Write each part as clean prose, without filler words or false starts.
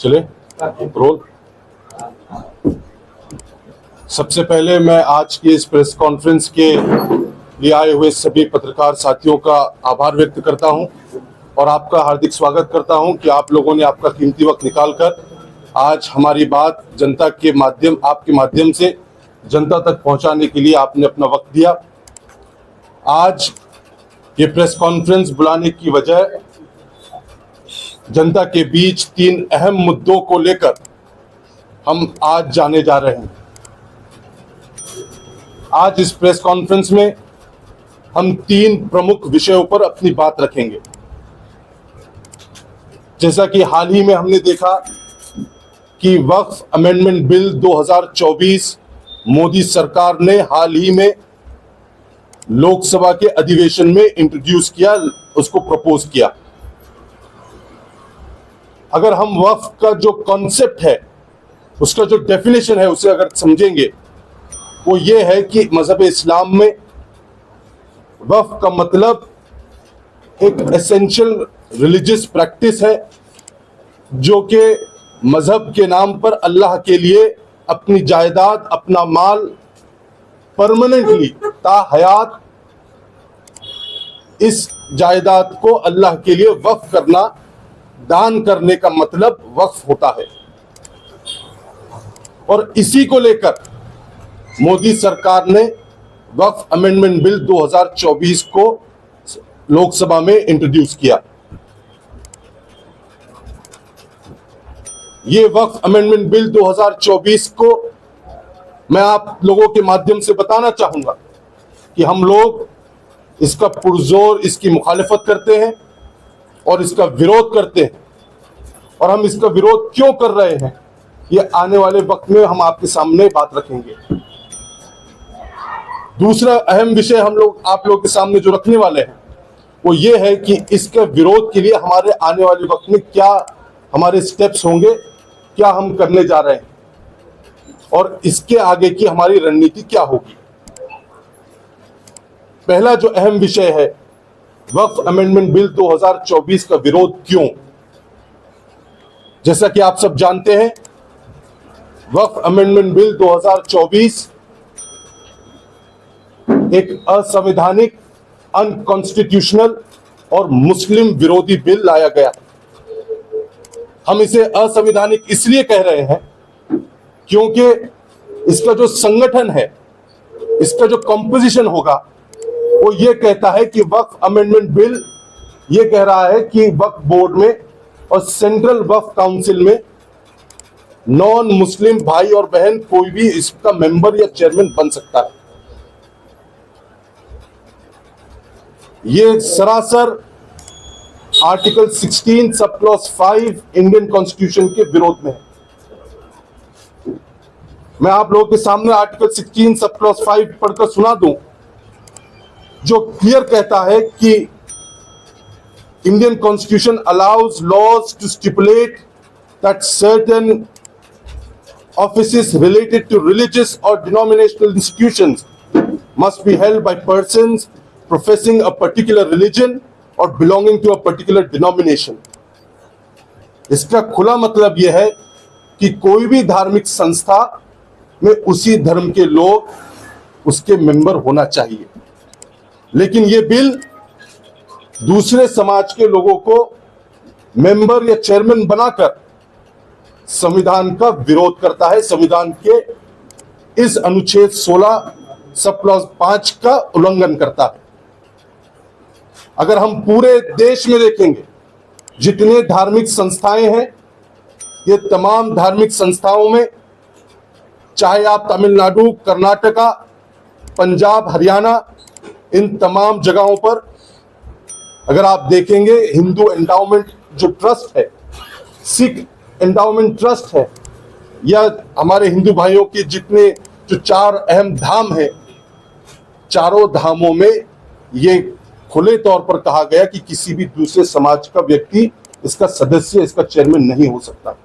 चले रोल। सबसे पहले मैं आज की इस प्रेस कॉन्फ्रेंस के लिए आए हुए सभी पत्रकार साथियों का आभार व्यक्त करता हूं और आपका हार्दिक स्वागत करता हूं कि आप लोगों ने आपका कीमती वक्त निकालकर आज हमारी बात जनता के माध्यम आपके माध्यम से जनता तक पहुंचाने के लिए आपने अपना वक्त दिया। आज ये प्रेस कॉन्फ्रेंस बुलाने की वजह जनता के बीच 3 अहम मुद्दों को लेकर हम आज जाने जा रहे हैं। आज इस प्रेस कॉन्फ्रेंस में हम 3 प्रमुख विषयों पर अपनी बात रखेंगे। जैसा कि हाल ही में हमने देखा कि वक्फ अमेंडमेंट बिल 2024 मोदी सरकार ने हाल ही में लोकसभा के अधिवेशन में इंट्रोड्यूस किया, उसको प्रपोज किया। अगर हम वक्फ का जो कॉन्सेप्ट है, उसका जो डेफिनेशन है, उसे अगर समझेंगे, वो ये है कि मजहब इस्लाम में वक्फ का मतलब एक एसेंशियल रिलीजियस प्रैक्टिस है जो कि मजहब के नाम पर अल्लाह के लिए अपनी जायदाद, अपना माल परमानेंटली ताहयात इस जायदाद को अल्लाह के लिए वक्फ करना, दान करने का मतलब वक्फ होता है। और इसी को लेकर मोदी सरकार ने वक्फ अमेंडमेंट बिल 2024 को लोकसभा में इंट्रोड्यूस किया। ये वक्फ अमेंडमेंट बिल 2024 को मैं आप लोगों के माध्यम से बताना चाहूंगा कि हम लोग इसका पुरजोर इसकी मुखालिफत करते हैं और इसका विरोध करते हैं। और हम इसका विरोध क्यों कर रहे हैं, ये आने वाले वक्त में हम आपके सामने बात रखेंगे। दूसरा अहम विषय हम लोग आप लोग के सामने जो रखने वाले हैं वो ये है कि इसके विरोध के लिए हमारे आने वाले वक्त में क्या हमारे स्टेप्स होंगे, क्या हम करने जा रहे हैं और इसके आगे की हमारी रणनीति क्या होगी। पहला जो अहम विषय है, वक्फ अमेंडमेंट बिल 2024 का विरोध क्यों। जैसा कि आप सब जानते हैं, वक्फ अमेंडमेंट बिल 2024 एक असंवैधानिक, अनकॉन्स्टिट्यूशनल और मुस्लिम विरोधी बिल लाया गया। हम इसे असंवैधानिक इसलिए कह रहे हैं क्योंकि इसका जो संगठन है, इसका जो कंपोजिशन होगा, वो ये कहता है कि वक्फ अमेंडमेंट बिल ये कह रहा है कि वक्फ बोर्ड में और सेंट्रल वक्फ काउंसिल में नॉन मुस्लिम भाई और बहन कोई भी इसका मेंबर या चेयरमैन बन सकता है। ये सरासर article 16 sub clause 5 Indian constitution के विरोध में है। मैं आप लोगों के सामने आर्टिकल 16 सब क्लॉज 5 पढ़कर सुना दूं, जो क्लियर कहता है कि Indian constitution allows laws to stipulate that certain offices related to religious or denominational institutions must be held by persons professing a particular religion or belonging to a particular denomination। इसका खुला मतलब यह है कि कोई भी धार्मिक संस्था में उसी धर्म के लोग उसके मेंबर होना चाहिए। लेकिन यह बिल दूसरे समाज के लोगों को मेंबर या चेयरमैन बनाकर संविधान का विरोध करता है, संविधान के इस अनुच्छेद 16 सब क्लॉज 5 का उल्लंघन करता है। अगर हम पूरे देश में देखेंगे, जितने धार्मिक संस्थाएं हैं, ये तमाम धार्मिक संस्थाओं में, चाहे आप तमिलनाडु, कर्नाटका, पंजाब, हरियाणा, इन तमाम जगहों पर अगर आप देखेंगे, हिंदू एंडाउमेंट जो ट्रस्ट है, सिख एंडाउमेंट ट्रस्ट है, या हमारे हिंदू भाइयों के जितने जो 4 अहम धाम हैं, चारों धामों में ये खुले तौर पर कहा गया कि किसी भी दूसरे समाज का व्यक्ति इसका सदस्य, इसका चेयरमैन नहीं हो सकता।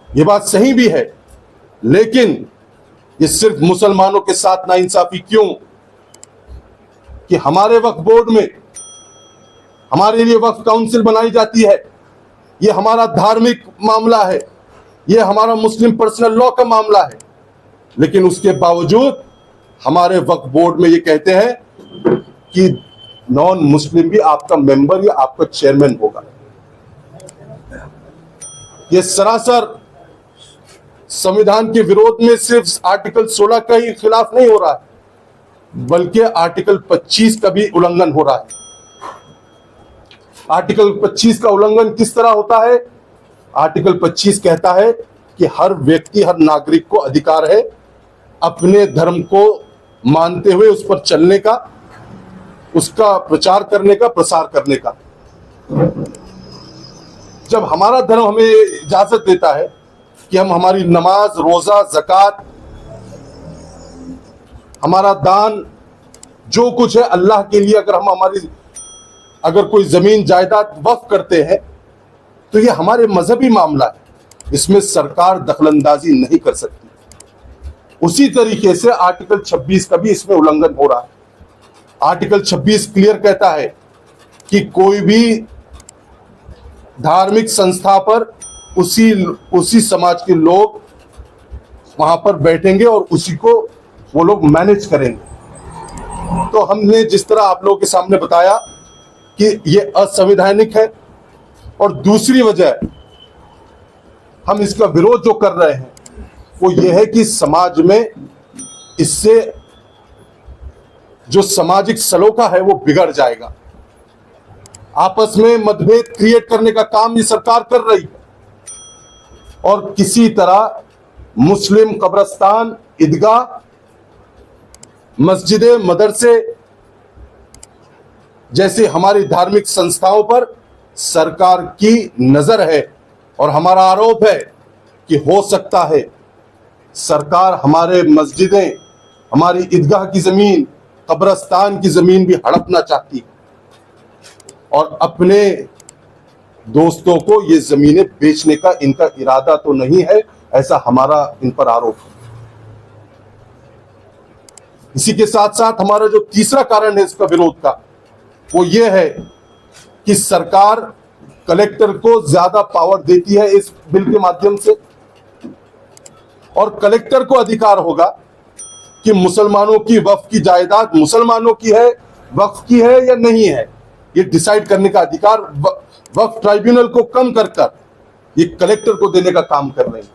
ये बात सही भी है, लेकिन ये सिर्फ मुसलमानों के साथ नाइंसाफी क्यों कि हमारे वक्फ बोर्ड में हमारे लिए वक्फ काउंसिल बनाई जाती है, ये हमारा धार्मिक मामला है, ये हमारा मुस्लिम पर्सनल लॉ का मामला है, लेकिन उसके बावजूद हमारे वक्फ बोर्ड में ये कहते हैं कि नॉन मुस्लिम भी आपका मेंबर या आपका चेयरमैन होगा। ये सरासर संविधान के विरोध में सिर्फ आर्टिकल 16 का ही खिलाफ नहीं हो रहा है, बल्कि आर्टिकल 25 का भी उल्लंघन हो रहा है। आर्टिकल 25 का उल्लंघन किस तरह होता है? आर्टिकल 25 कहता है कि हर व्यक्ति, हर नागरिक को अधिकार है अपने धर्म को मानते हुए उस पर चलने का, उसका प्रचार करने का, प्रसार करने का। जब हमारा धर्म हमें इजाजत देता है कि हम हमारी नमाज, रोजा, ज़कात, हमारा दान, जो कुछ है अल्लाह के लिए, अगर कोई जमीन जायदाद वक्फ करते हैं तो ये हमारे मजहबी मामला है, इसमें सरकार दखलंदाजी नहीं कर सकती। उसी तरीके से आर्टिकल 26 का भी इसमें उल्लंघन हो रहा है। आर्टिकल 26 क्लियर कहता है कि कोई भी धार्मिक संस्था पर उसी समाज के लोग वहां पर बैठेंगे और उसी को वो लोग मैनेज करेंगे। तो हमने जिस तरह आप लोगों के सामने बताया कि ये असंवैधानिक है, और दूसरी वजह हम इसका विरोध जो कर रहे हैं वो ये है कि समाज में इससे जो सामाजिक सलोखा है वो बिगड़ जाएगा। आपस में मतभेद क्रिएट करने का काम ये सरकार कर रही है, और किसी तरह मुस्लिम कब्रिस्तान, ईदगाह, मस्जिदे, मदरसे जैसे हमारी धार्मिक संस्थाओं पर सरकार की नजर है, और हमारा आरोप है कि हो सकता है सरकार हमारे मस्जिदें, हमारी ईदगाह की जमीन, कब्रिस्तान की जमीन भी हड़पना चाहती है, और अपने दोस्तों को ये जमीनें बेचने का इनका इरादा तो नहीं है, ऐसा हमारा इन पर आरोप है। इसी के साथ साथ हमारा जो तीसरा कारण है इसका विरोध का, वो ये है कि सरकार कलेक्टर को ज्यादा पावर देती है इस बिल के माध्यम से, और कलेक्टर को अधिकार होगा कि मुसलमानों की वक्फ की जायदाद मुसलमानों की है, वक्फ की है या नहीं है, ये डिसाइड करने का अधिकार वक्फ ट्राइब्यूनल को कम कर ये कलेक्टर को देने का काम कर रहे हैं।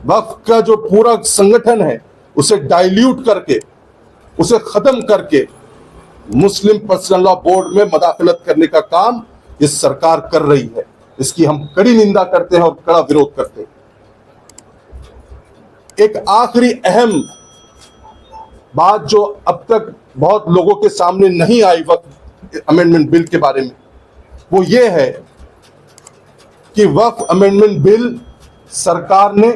वक्फ का जो पूरा संगठन है उसे डाइल्यूट करके, उसे खत्म करके मुस्लिम पर्सनल लॉ बोर्ड में मदाखलत करने का काम ये सरकार कर रही है। इसकी हम कड़ी निंदा करते हैं और कड़ा विरोध करते हैं। एक आखिरी अहम बात जो अब तक बहुत लोगों के सामने नहीं आई वक्फ अमेंडमेंट बिल के बारे में, वो ये है कि वक्फ अमेंडमेंट बिल सरकार ने,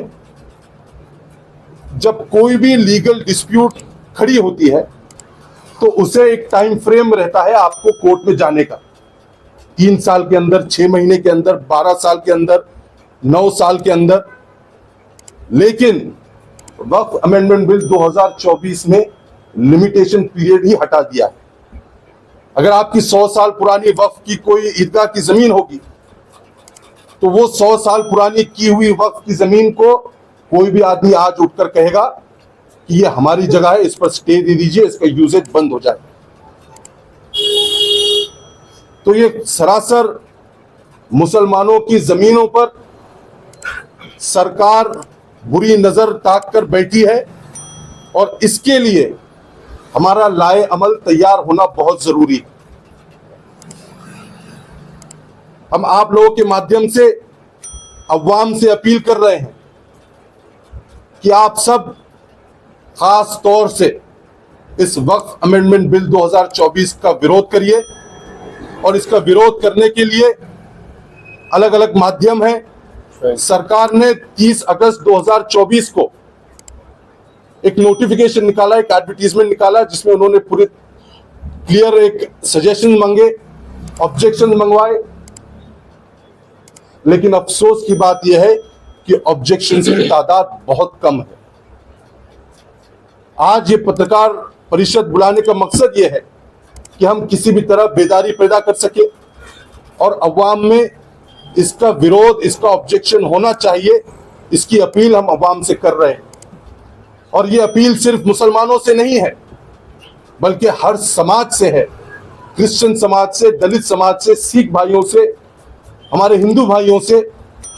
जब कोई भी लीगल डिस्प्यूट खड़ी होती है तो उसे एक टाइम फ्रेम रहता है आपको कोर्ट में जाने का, 3 साल के अंदर, 6 महीने के अंदर, 12 साल के अंदर, 9 साल के अंदर। लेकिन वक्फ अमेंडमेंट बिल 2024 में लिमिटेशन पीरियड ही हटा दिया है। अगर आपकी 100 साल पुरानी वक्फ की कोई ईदगाह की जमीन होगी तो वो 100 साल पुरानी की हुई वक्फ की जमीन को कोई भी आदमी आज उठकर कहेगा कि ये हमारी जगह है, इस पर स्टे दे दीजिए, इसका यूजेज बंद हो जाए। तो ये सरासर मुसलमानों की जमीनों पर सरकार बुरी नजर ताक कर बैठी है, और इसके लिए हमारा लाए अमल तैयार होना बहुत जरूरी है। हम आप लोगों के माध्यम से अवाम से अपील कर रहे हैं कि आप सब खास तौर से इस वक्फ अमेंडमेंट बिल 2024 का विरोध करिए, और इसका विरोध करने के लिए अलग अलग माध्यम है। सरकार ने 30 अगस्त 2024 को एक नोटिफिकेशन निकाला, एक एडवर्टीजमेंट निकाला, जिसमें उन्होंने पूरे क्लियर एक सजेशन मांगे, ऑब्जेक्शन मंगवाए। लेकिन अफसोस की बात यह है कि ऑब्जेक्शन की तादाद बहुत कम है। आज ये पत्रकार परिषद बुलाने का मकसद यह है कि हम किसी भी तरह बेदारी पैदा कर सके और अवाम में इसका विरोध, इसका ऑब्जेक्शन होना चाहिए, इसकी अपील हम अवाम से कर रहे हैं। और ये अपील सिर्फ मुसलमानों से नहीं है, बल्कि हर समाज से है। क्रिश्चियन समाज से, दलित समाज से, सिख भाइयों से, हमारे हिंदू भाइयों से,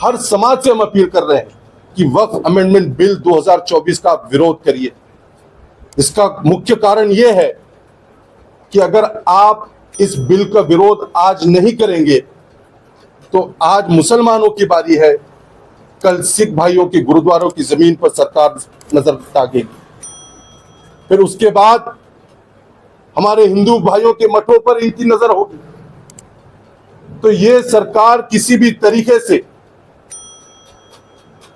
हर समाज से हम अपील कर रहे हैं कि वक्फ अमेंडमेंट बिल 2024 का आप विरोध करिए। इसका मुख्य कारण यह है कि अगर आप इस बिल का विरोध आज नहीं करेंगे तो आज मुसलमानों की बारी है, कल सिख भाइयों के गुरुद्वारों की जमीन पर सरकार नजर दागेगी, फिर उसके बाद हमारे हिंदू भाइयों के मठों पर इनकी नजर होगी। तो ये सरकार किसी भी तरीके से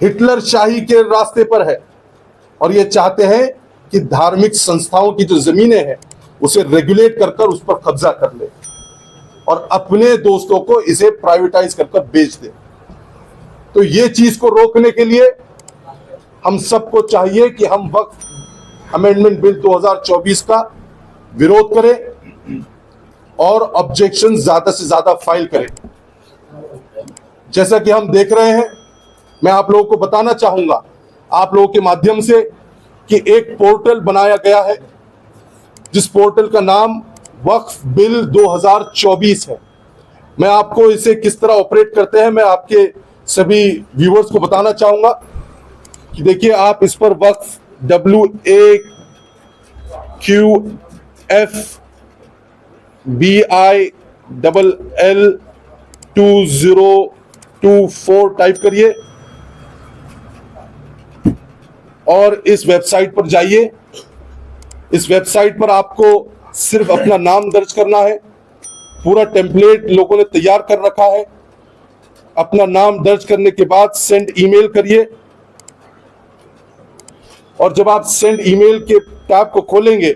हिटलर शाही के रास्ते पर है और ये चाहते हैं कि धार्मिक संस्थाओं की जो जमीनें हैं उसे रेगुलेट कर उस पर कब्जा कर ले और अपने दोस्तों को इसे प्राइवेटाइज कर बेच दे। तो ये चीज को रोकने के लिए हम सबको चाहिए कि हम वक्फ अमेंडमेंट बिल 2024 का विरोध करें और ऑब्जेक्शन ज्यादा से ज्यादा फाइल करें। जैसा कि हम देख रहे हैं, मैं आप लोगों को बताना चाहूंगा आप लोगों के माध्यम से कि एक पोर्टल बनाया गया है जिस पोर्टल का नाम वक्फ बिल 2024 है। मैं आपको इसे किस तरह ऑपरेट करते हैं मैं आपके सभी व्यूअर्स को बताना चाहूंगा कि देखिए, आप इस पर वक्फ WAQFBILL2024 टाइप करिए और इस वेबसाइट पर जाइए। इस वेबसाइट पर आपको सिर्फ अपना नाम दर्ज करना है। पूरा टेम्पलेट लोगों ने तैयार कर रखा है। अपना नाम दर्ज करने के बाद सेंड ईमेल करिए और जब आप सेंड ईमेल के टैब को खोलेंगे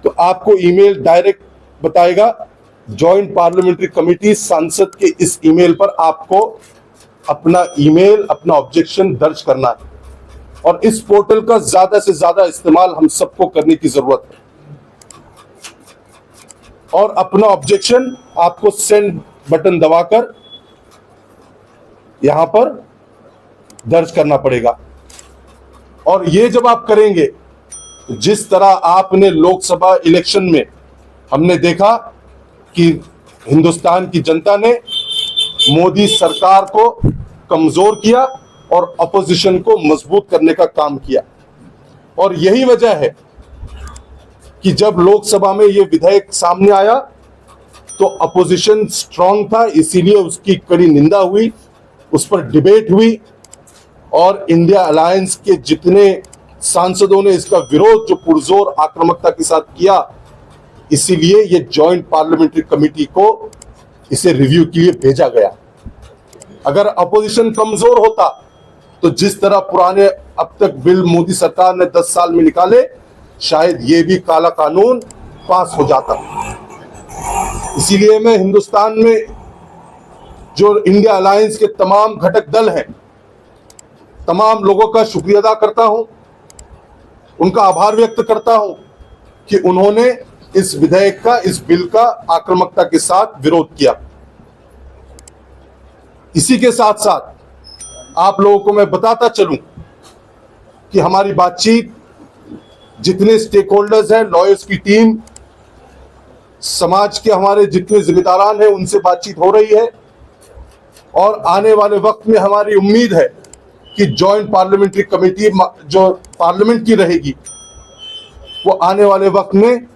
तो आपको ईमेल डायरेक्ट बताएगा जॉइंट पार्लियामेंट्री कमेटी सांसद के इस ईमेल पर आपको अपना ईमेल, अपना ऑब्जेक्शन दर्ज करना है। और इस पोर्टल का ज्यादा से ज्यादा इस्तेमाल हम सबको करने की जरूरत है और अपना ऑब्जेक्शन आपको सेंड बटन दबाकर यहां पर दर्ज करना पड़ेगा। और ये जब आप करेंगे, जिस तरह आपने लोकसभा इलेक्शन में हमने देखा कि हिंदुस्तान की जनता ने मोदी सरकार को कमजोर किया और अपोजिशन को मजबूत करने का काम किया। और यही वजह है कि जब लोकसभा में यह विधेयक सामने आया तो अपोजिशन स्ट्रांग था, इसीलिए उसकी कड़ी निंदा हुई, उस पर डिबेट हुई और इंडिया अलायंस के जितने सांसदों ने इसका विरोध जो पुरजोर आक्रामकता के साथ किया, इसीलिए ये जॉइंट पार्लियामेंट्री कमेटी को इसे रिव्यू के लिए भेजा गया। अगर अपोजिशन कमजोर होता तो जिस तरह पुराने अब तक बिल मोदी सरकार ने 10 साल में निकाले, शायद ये भी काला कानून पास हो जाता। इसीलिए मैं हिंदुस्तान में जो इंडिया अलायंस के तमाम घटक दल हैं, तमाम लोगों का शुक्रिया अदा करता हूं, उनका आभार व्यक्त करता हूं कि उन्होंने इस विधेयक का, इस बिल का आक्रामकता के साथ विरोध किया। इसी के साथ साथ आप लोगों को मैं बताता चलूं कि हमारी बातचीत जितने स्टेक होल्डर्स हैं, लॉयर्स की टीम, समाज के हमारे जितने जिम्मेदारान हैं, उनसे बातचीत हो रही है और आने वाले वक्त में हमारी उम्मीद है कि जॉइंट पार्लियामेंट्री कमेटी जो पार्लियामेंट की रहेगी वो आने वाले वक्त में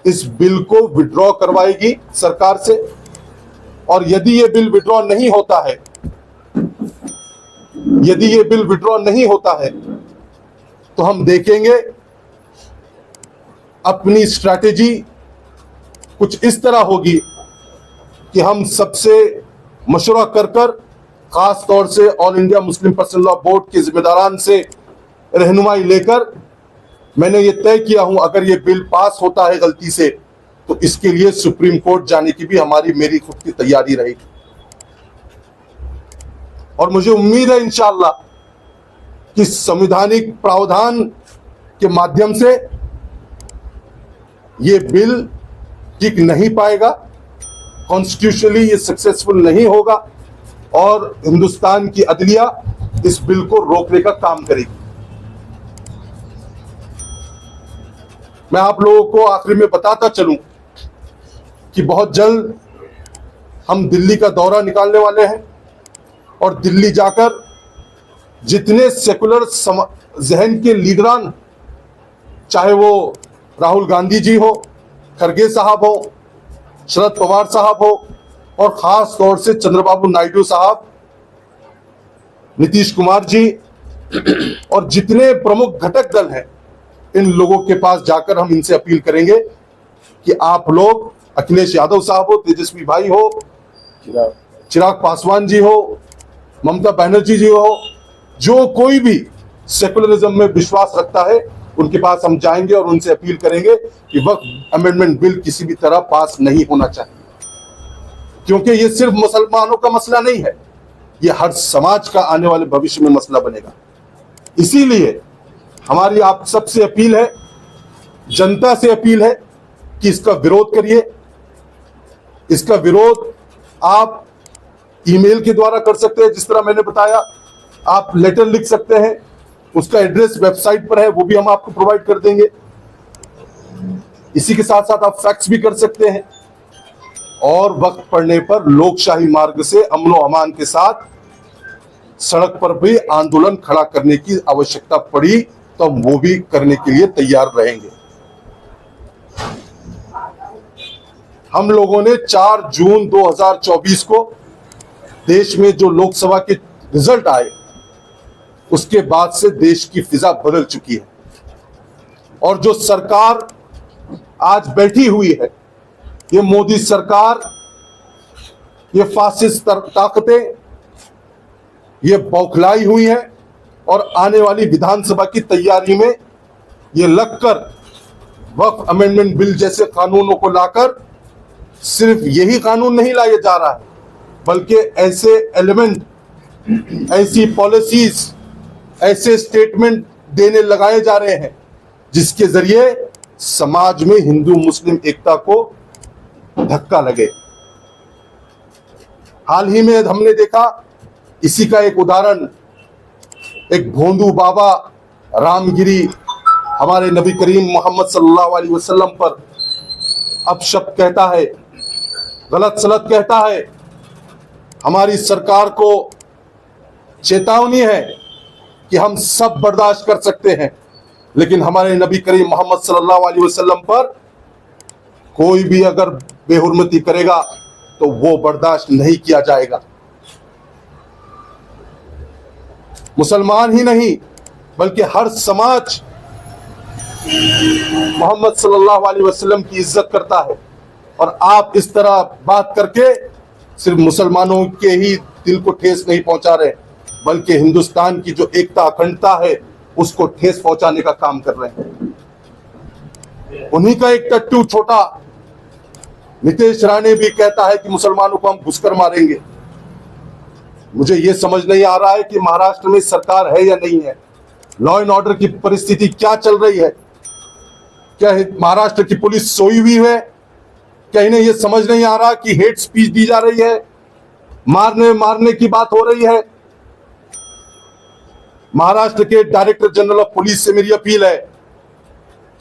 इस बिल को विड्रॉ करवाएगी सरकार से। और यदि ये बिल विड्रॉ नहीं होता है, यदि ये बिल विड्रॉ नहीं होता है तो हम देखेंगे अपनी स्ट्रैटेजी कुछ इस तरह होगी कि हम सबसे मशवरा कर खास तौर से all India Muslim personal law board के जिम्मेदारान से रहनुमाई लेकर मैंने ये तय किया हूं, अगर ये बिल पास होता है गलती से तो इसके लिए सुप्रीम कोर्ट जाने की भी मेरी खुद की तैयारी रहेगी। और मुझे उम्मीद है इंशाअल्लाह कि संवैधानिक प्रावधान के माध्यम से ये बिल टिक नहीं पाएगा, कॉन्स्टिट्यूशनली ये सक्सेसफुल नहीं होगा और हिंदुस्तान की अदलिया इस बिल को रोकने का काम करेगी। मैं आप लोगों को आखिरी में बताता चलूं कि बहुत जल्द हम दिल्ली का दौरा निकालने वाले हैं और दिल्ली जाकर जितने सेकुलर जहन के लीडरान, चाहे वो राहुल गांधी जी हो, खरगे साहब हो, शरद पवार साहब हो और खास तौर से चंद्रबाबू नायडू साहब, नीतीश कुमार जी और जितने प्रमुख घटक दल हैं, इन लोगों के पास जाकर हम इनसे अपील करेंगे कि आप लोग, अखिलेश यादव साहब हो, तेजस्वी भाई हो, चिराग पासवान जी हो, ममता बनर्जी जी हो, जो कोई भी सेकुलरिज्म में विश्वास रखता है, उनके पास हम जाएंगे और उनसे अपील करेंगे कि वक्फ अमेंडमेंट बिल किसी भी तरह पास नहीं होना चाहिए, क्योंकि ये सिर्फ मुसलमानों का मसला नहीं है, ये हर समाज का आने वाले भविष्य में मसला बनेगा। इसीलिए हमारी आप सबसे अपील है, जनता से अपील है कि इसका विरोध करिए। इसका विरोध आप ईमेल के द्वारा कर सकते हैं, जिस तरह मैंने बताया, आप लेटर लिख सकते हैं, उसका एड्रेस वेबसाइट पर है, वो भी हम आपको प्रोवाइड कर देंगे। इसी के साथ साथ आप फैक्स भी कर सकते हैं और वक्त पड़ने पर लोकशाही मार्ग से अमनो अमान के साथ सड़क पर भी आंदोलन खड़ा करने की आवश्यकता पड़ी तो हम वो भी करने के लिए तैयार रहेंगे। हम लोगों ने 4 जून 2024 को देश में जो लोकसभा के रिजल्ट आए, उसके बाद से देश की फिजा बदल चुकी है और जो सरकार आज बैठी हुई है, ये मोदी सरकार, ये फासिस्ट ताकतें, ये बौखलाई हुई है और आने वाली विधानसभा की तैयारी में ये लगकर वक्फ अमेंडमेंट बिल जैसे कानूनों को लाकर सिर्फ यही कानून नहीं लाया जा रहा है, बल्कि ऐसे एलिमेंट, ऐसी पॉलिसीज, ऐसे स्टेटमेंट लगाए जा रहे हैं जिसके जरिए समाज में हिंदू मुस्लिम एकता को धक्का लगे। हाल ही में हमने देखा, इसी का एक उदाहरण, एक भोंदू बाबा रामगिरी हमारे नबी करीम मोहम्मद सल्लल्लाहु अलैहि वसल्लम पर अपशब्द कहता है, गलत सलत कहता है। हमारी सरकार को चेतावनी है कि हम सब बर्दाश्त कर सकते हैं, लेकिन हमारे नबी करीम मोहम्मद सल्लल्लाहु अलैहि वसल्लम पर कोई भी अगर बेहुरमती करेगा तो वो बर्दाश्त नहीं किया जाएगा। मुसलमान ही नहीं बल्कि हर समाज मोहम्मद सल्लल्लाहु अलैहि वसल्लम की इज्जत करता है और आप इस तरह बात करके सिर्फ मुसलमानों के ही दिल को ठेस नहीं पहुंचा रहे, बल्कि हिंदुस्तान की जो एकता अखंडता है उसको ठेस पहुंचाने का काम कर रहे हैं। उन्हीं का एक टट्टू छोटा नीतीश राणे भी कहता है कि मुसलमानों को हम घुसकर मारेंगे। मुझे यह समझ नहीं आ रहा है कि महाराष्ट्र में सरकार है या नहीं है, लॉ एंड ऑर्डर की परिस्थिति क्या चल रही है, क्या महाराष्ट्र की पुलिस सोई हुई है, क्या इन्हें यह समझ नहीं आ रहा कि हेट स्पीच दी जा रही है, मारने की बात हो रही है। महाराष्ट्र के डायरेक्टर जनरल ऑफ पुलिस से मेरी अपील है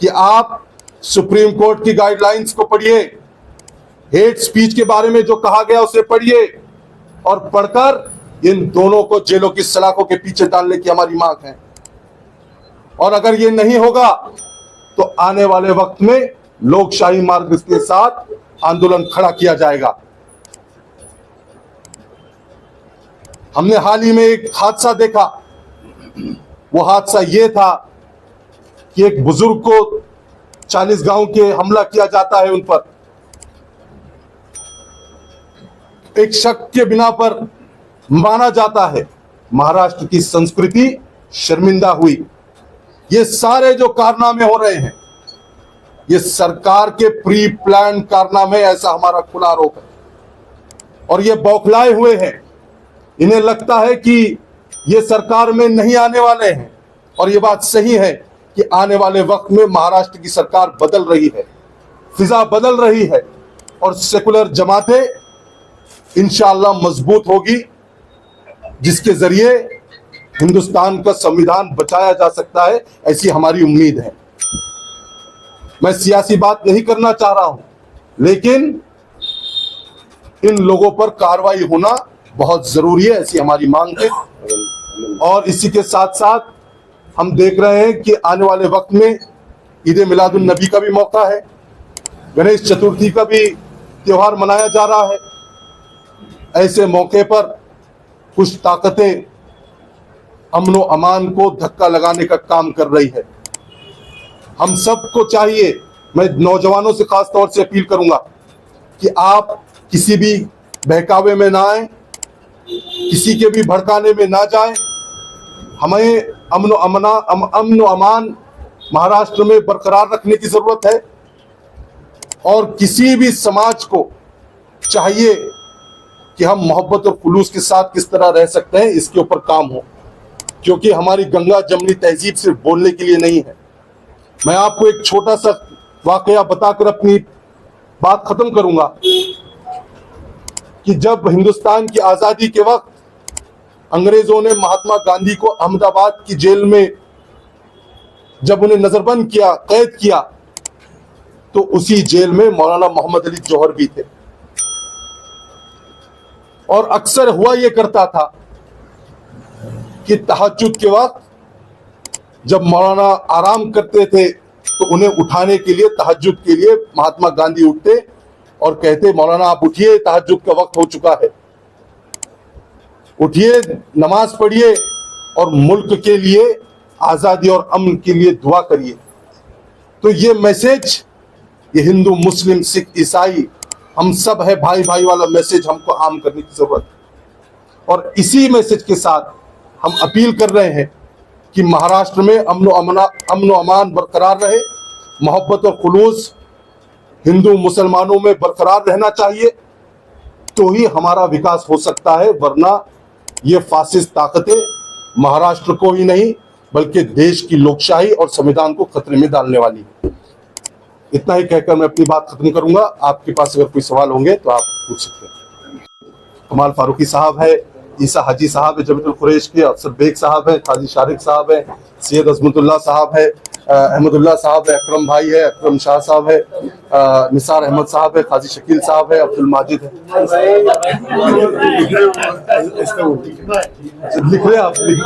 कि आप सुप्रीम कोर्ट की गाइडलाइंस को पढ़िए, हेट स्पीच के बारे में जो कहा गया उसे पढ़िए और पढ़कर इन दोनों को जेलों की सलाखों के पीछे डालने की हमारी मांग है। और अगर ये नहीं होगा तो आने वाले वक्त में लोकशाही मार्ग के साथ आंदोलन खड़ा किया जाएगा। हमने हाल ही में एक हादसा देखा, वो हादसा ये था कि एक बुजुर्ग को 40 गांव के हमला किया जाता है, उन पर एक शक के बिना पर माना जाता है। महाराष्ट्र की संस्कृति शर्मिंदा हुई। ये सारे जो कारनामे हो रहे हैं, ये सरकार के प्री प्लान कारनामे, ऐसा हमारा खुला आरोप है। और ये बौखलाए हुए हैं, इन्हें लगता है कि ये सरकार में नहीं आने वाले हैं। और ये बात सही है कि आने वाले वक्त में महाराष्ट्र की सरकार बदल रही है, फिजा बदल रही है। और सेकुलर जमातें इंशाअल्लाह मजबूत होगी, जिसके जरिए हिंदुस्तान का संविधान बचाया जा सकता है, ऐसी हमारी उम्मीद है। मैं सियासी बात नहीं करना चाह रहा हूं, लेकिन इन लोगों पर कार्रवाई होना बहुत जरूरी है, ऐसी हमारी मांग है। और इसी के साथ साथ हम देख रहे हैं कि आने वाले वक्त में ईद मिलादुन नबी का भी मौका है, गणेश चतुर्थी का भी त्योहार मनाया जा रहा है। ऐसे मौके पर कुछ ताकतें अमन व अमान को धक्का लगाने का काम कर रही है। हम सबको चाहिए, मैं नौजवानों से खास तौर से अपील करूंगा कि आप किसी भी बहकावे में ना आए, किसी के भी भड़काने में ना जाएं। हमें अमन व अमान महाराष्ट्र में बरकरार रखने की जरूरत है, और किसी भी समाज को चाहिए कि हम मोहब्बत और खुलूस के साथ किस तरह रह सकते हैं, इसके ऊपर काम हो, क्योंकि हमारी गंगा जमनी तहजीब सिर्फ बोलने के लिए नहीं है। मैं आपको एक छोटा सा वाकया बताकर अपनी बात खत्म करूंगा कि जब हिंदुस्तान की आजादी के वक्त अंग्रेजों ने महात्मा गांधी को अहमदाबाद की जेल में जब उन्हें नजरबंद किया, कैद किया, तो उसी जेल में मौलाना मोहम्मद अली जौहर भी थे। और अक्सर हुआ यह करता था कि तहज्जुद के वक्त जब मौलाना आराम करते थे तो उन्हें उठाने के लिए, तहज्जुद के लिए महात्मा गांधी उठते और कहते, मौलाना आप उठिए, तहज्जुद का वक्त हो चुका है, उठिए, नमाज पढ़िए और मुल्क के लिए, आजादी और अमन के लिए दुआ करिए। तो ये मैसेज, ये हिंदू मुस्लिम सिख ईसाई हम सब है भाई भाई वाला मैसेज हमको आम करने की जरूरत है। और इसी मैसेज के साथ हम अपील कर रहे हैं कि महाराष्ट्र में अमन अमान बरकरार रहे, मोहब्बत और खुलूस हिंदू मुसलमानों में बरकरार रहना चाहिए, तो ही हमारा विकास हो सकता है। वरना ये फासिस्ट ताकतें महाराष्ट्र को ही नहीं बल्कि देश की लोकशाही और संविधान को खतरे में डालने वाली है। इतना ही कहकर मैं अपनी बात खत्म करूंगा। आपके पास अगर कोई सवाल होंगे तो आप पूछ सकते हैं। कमाल फारूकी साहब है, ईसा हाजी साहब है, जमीतुल कुरैश के अफसर बेग साहब है, काजी शारिक साहब है, सैयद अजमतुल्लाह साहब है, अहमदुल्लाह साहब है, अकरम भाई है, अकरम शाह साहब है, निसार अहमद साहब है, काजी शकील साहब है, अब्दुल माजिद है। लिख रहे आप, लिख